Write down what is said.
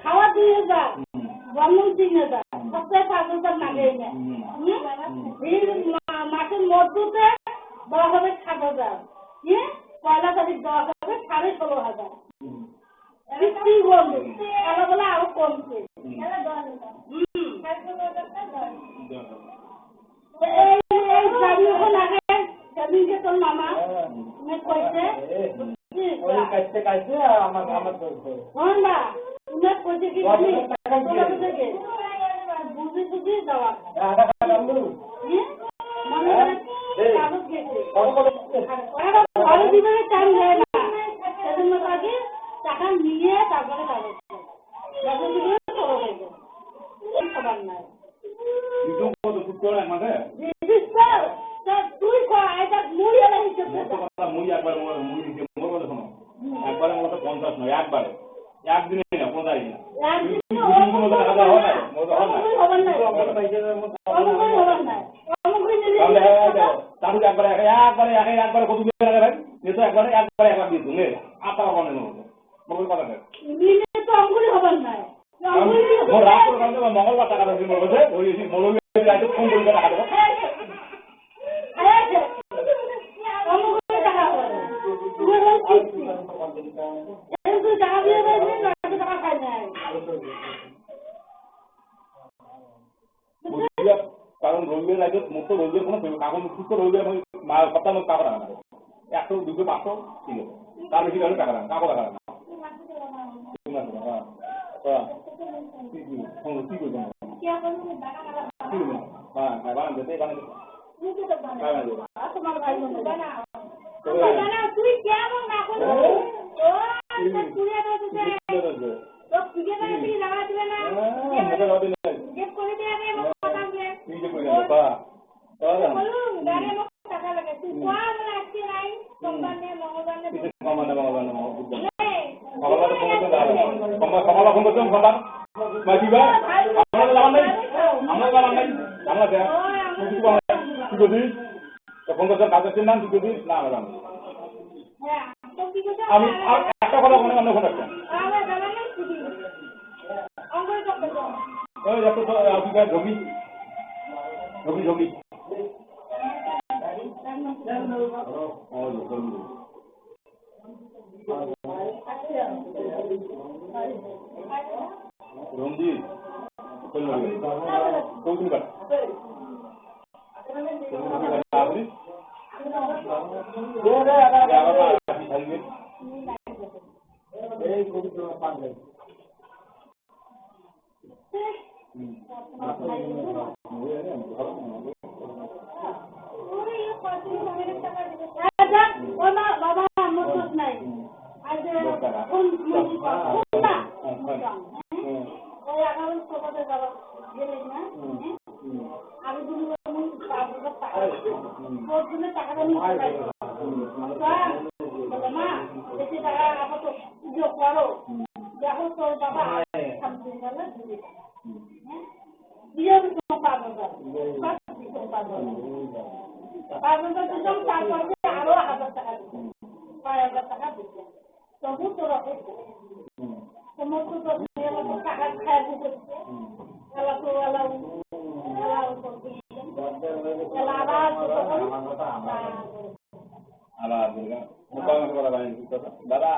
খাওয়া 2000 বন্ধন 3000 সপ্তাহে 5000 লাগে এনে মাসের মধ্যে দেওয়া হবে 7000 পয়লা তারিখ দেওয়া হবে 16,500 কি বলবো বলে আরো কমছে তোর মামা কইছে কি বুঝি বুঝি দেওয়া টাকা নিয়ে তারপরে তুই একবারে মতো 50 নয় একবারে একদিনে না 15 দিন তাহলে একবারে একবারে একবারে কত টাকা ভাই নিতো একবারে একবারে 1 লাখ দিত নে আটা বানানো হতো মঙ্গল কথা নিলে তো অঙ্গুলি হবার না মোর রাত করে কালকে মঙ্গলবার টাকা দিন বলছে ওই মঙ্গলবার রাতে ফোন করে টাকা দেব কারণ রোগের আগে মুক্ত রোগের কোনো কাগজ সুস্থ রোগের সপ্তাহ মধ্যে টাকা রাখা 100 200 500 ঠিক আছে তার বেশি গেলে টাকা রাখা টাকা রাখা আমি একটা কথা মনে অন্য কথা ঝগি ঝগি ঝগি রঞ্জিত কৌদিন কাট দাদা